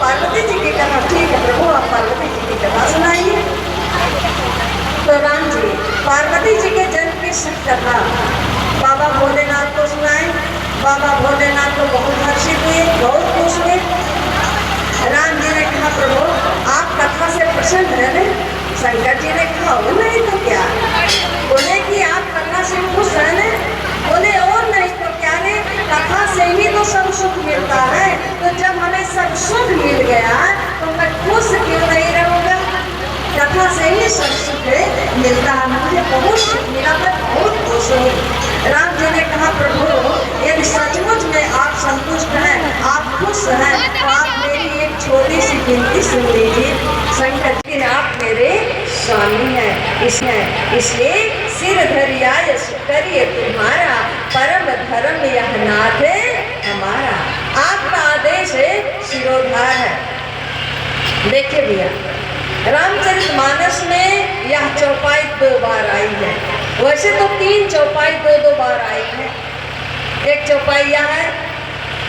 पार्वती जी की कथा। ठीक है प्रभु, आप पार्वती जी की कथा सुनाइए। तो राम जी पार्वती जी के जन्म की शिव कथा बाबा भोलेनाथ को सुनाए। बाबा भोलेनाथ को बहुत हर्षित हुए, बहुत खुश हुए। राम जी ने कहा प्रभु आप कथा से प्रसन्न है ना? शंकर जी ने कहा वो नहीं तो क्या। बोले कि आप कथा से खुश है ना? बोले और नहीं तो क्या रे, कथा से ही तो सब सुख मिलता है। तो जब हमें सब सुख मिल गया तो मैं खुश क्यों नहीं रहूंगा? कथा से ही सब सुख मिलता है, मुझे बहुत सुख मिला, मैं बहुत खुश हूँ। राम जी ने कहा प्रभु यदि सचमुच में आप संतुष्ट हैं, आप खुश हैं, तो आप मेरी एक छोटी सी विनती सुन लीजिए। शंकर जी आप मेरे स्वामी हैं, इसलिए सिर धरिया यश करिए तुम्हारा, परम धर्म यह नाथ है हमारा। आपका आदेश है शिरोधार है। देखिए भैया रामचरितमानस में यह चौपाई 2 बार आई है। वैसे तो 3 चौपाई 2 बार आई है। एक चौपाई यह है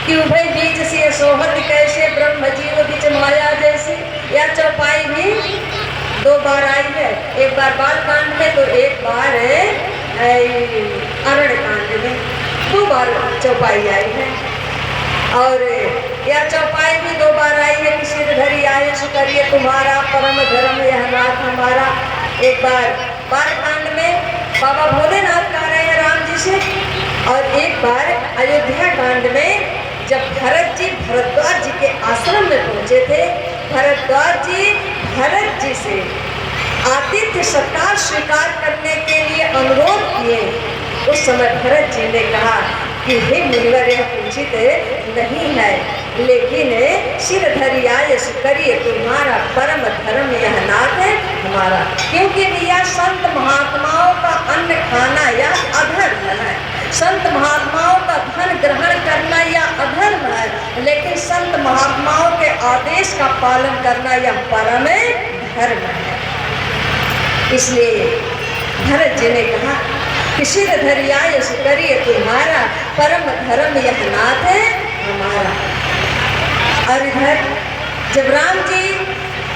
कि उभय बीच से सोहत कैसे, ब्रह्म जीव बीच माया जैसे। यह चौपाई भी 2 बार आई है, एक बार बाल कांड में तो एक बार अरण्य कांड में। 2 बार चौपाई आई है। और यह चौपाई भी 2 बार आई है कि सिर धरि आए सुकरिए तुम्हारा, परम धर्म यह नाथ हमारा। एक बार बालकांड में बाबा भोलेनाथ कह रहे हैं राम जी से, और एक बार अयोध्या कांड में जब भरत जी भरद्वाज जी के आश्रम में पहुंचे थे। भरद्वाज जी भरत जी से आतिथ्य सत्कार स्वीकार करने के लिए अनुरोध किए। उस समय भरत जी ने कहा कि हे मुनिवर यह उचित नहीं है, लेकिन सिर धरि आए करिए तुम्हारा, परम धर्म यह नाथ है हमारा। क्योंकि यह संत महात्माओं का अन्न खाना यह अधर्म है। संत महात्माओं का धन ग्रहण करना यह अधर्म है, लेकिन संत महात्माओं के आदेश का पालन करना यह परम धर्म है। इसलिए भरत जी ने कहा कि सिर धरि आए करिए तुम्हारा, परम धर्म यह नाथ है हमारा। और इधर जब राम जी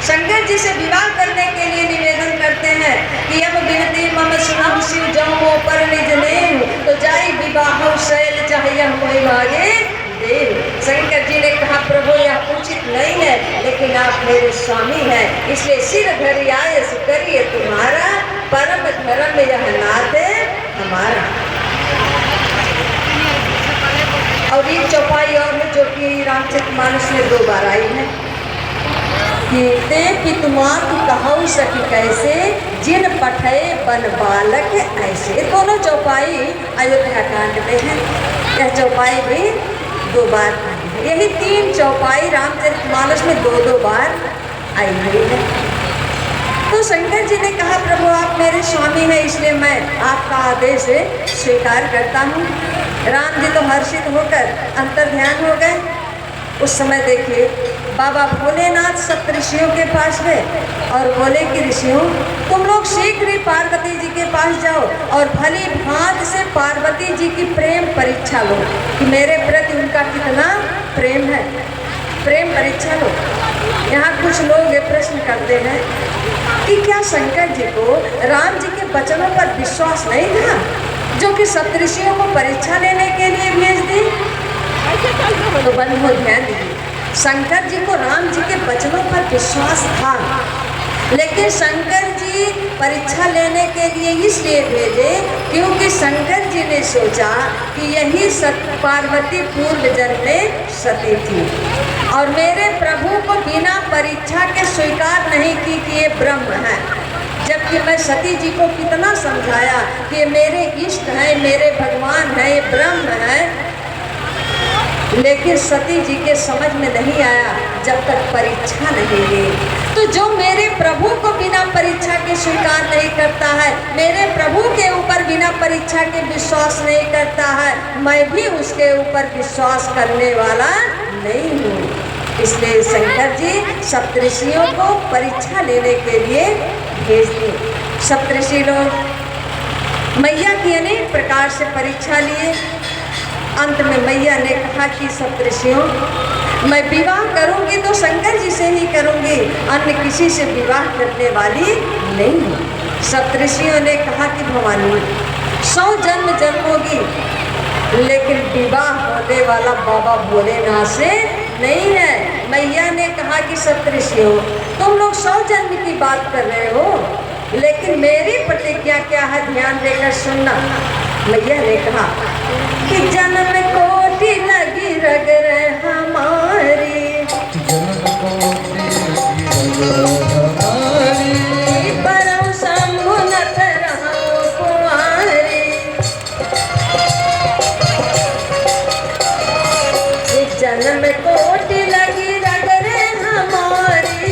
शंकर जी से विवाह करने के लिए निवेदन करते हैं कि अब विनती मम सुनहु शिव जाऊँ पर निज नेम, तो जाई विवाह शैल चाहे कोई मांगे देव। शंकर जी ने कहा प्रभु यह उचित नहीं है, लेकिन आप मेरे स्वामी हैं, इसलिए सिर धरि आए करिए तुम्हारा, परम धर्म यह नाथ है हमारा। और एक चौपाई और है जो कि रामचरितमानस में 2 बार आई है कि ते पितुमात कहु सखी कैसे, जिन पठे बन बालक ऐसे। दोनों चौपाई अयोध्या कांड में है। यह चौपाई भी 2 बार आई है। यही 3 चौपाई रामचरितमानस में 2 बार आई हुई है। तो शंकर जी ने कहा प्रभु आप मेरे स्वामी हैं, इसलिए मैं आपका आदेश स्वीकार करता हूँ। राम जी तो हर्षित होकर अंतर ध्यान हो गए। उस समय देखिए बाबा भोलेनाथ सप्तऋषियों के पास गए और बोले कि ऋषियों तुम लोग शीघ्र ही पार्वती जी के पास जाओ और भली भांत से पार्वती जी की प्रेम परीक्षा लो कि मेरे प्रति उनका कितना प्रेम है। प्रेम परीक्षा लो। यहाँ कुछ लोग ये प्रश्न करते हैं कि क्या शंकर जी को राम जी के वचनों पर विश्वास नहीं था जो कि सप्तऋषियों को परीक्षा लेने के लिए भेज दी? तो बंधुओं ध्यान दीजिए, शंकर जी को राम जी के वचनों पर विश्वास था, लेकिन शंकर जी परीक्षा लेने के लिए इसलिए भेजे क्योंकि शंकर जी ने सोचा कि यही पार्वती पूर्व जन्म में सती थी और मेरे प्रभु को बिना परीक्षा के स्वीकार नहीं की कि ये ब्रह्म है। जबकि मैं सती जी को कितना समझाया कि ये मेरे इष्ट हैं, मेरे भगवान हैं, ये ब्रह्म है, लेकिन सती जी के समझ में नहीं आया जब तक परीक्षा नहीं ली। तो जो मेरे प्रभु को बिना परीक्षा के स्वीकार नहीं करता है, मेरे प्रभु के ऊपर बिना परीक्षा के विश्वास नहीं करता है, मैं भी उसके ऊपर विश्वास करने वाला नहीं हूँ। इसलिए शंकर जी सप्तऋषियों को परीक्षा लेने के लिए भेज दिए। सप्तऋषि लोग मैया की अनेक प्रकार से परीक्षा लिए। अंत में मैया ने कहा कि सप्तऋषियों मैं विवाह करूंगी तो शंकर करूंगी, अन्य किसी से विवाह करने वाली नहीं हूँ। सप्तऋषियों ने कहा कि भवानी 100 जन्म जन्मोगी, लेकिन विवाह होने वाला बाबा भोलेनाथ से नहीं है। मैया ने कहा कि सप्तऋषियों, तुम लोग 100 जन्म की बात कर रहे हो, लेकिन मेरी प्रतिज्ञा क्या है, ध्यान देकर सुनना। मैया ने कहा कि जन्म कोटि लगी रगर हमारी, परम शंभु नत रहूं कुंवारी। जन्म कोटि लगी रगर हमारी,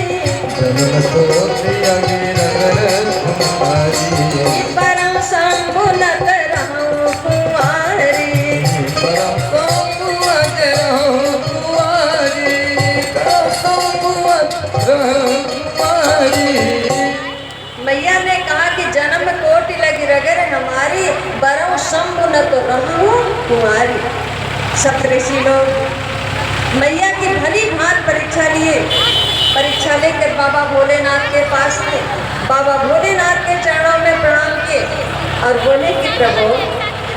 परम शंभु नत रहूं कुंवारी। मैया ने कहा कि जन्म कोटि लगी रगर हमारी, बरऊ शंभु न तो रहूं कुंवारी। सप्तऋषि लोग मैया की भली भांति परीक्षा लिए। परीक्षा लेकर बाबा भोलेनाथ के पास थे। बाबा भोलेनाथ के चरणों में प्रणाम किए और बोले कि प्रभु,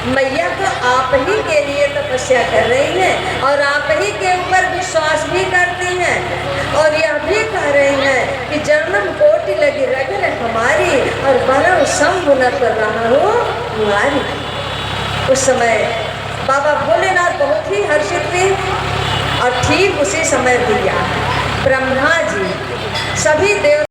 मैया तो आप ही के लिए तपस्या कर रही हैं और आप ही के ऊपर विश्वास भी करती हैं, और यह भी कह रही हैं कि जन्म कोटि लगी रगर हमारी और बरऊ शंभु न कर रहा हूँ कुंवारी। उस समय बाबा भोलेनाथ बहुत ही हर्षित थे, और ठीक उसी समय दिया ब्रह्मा जी सभी देव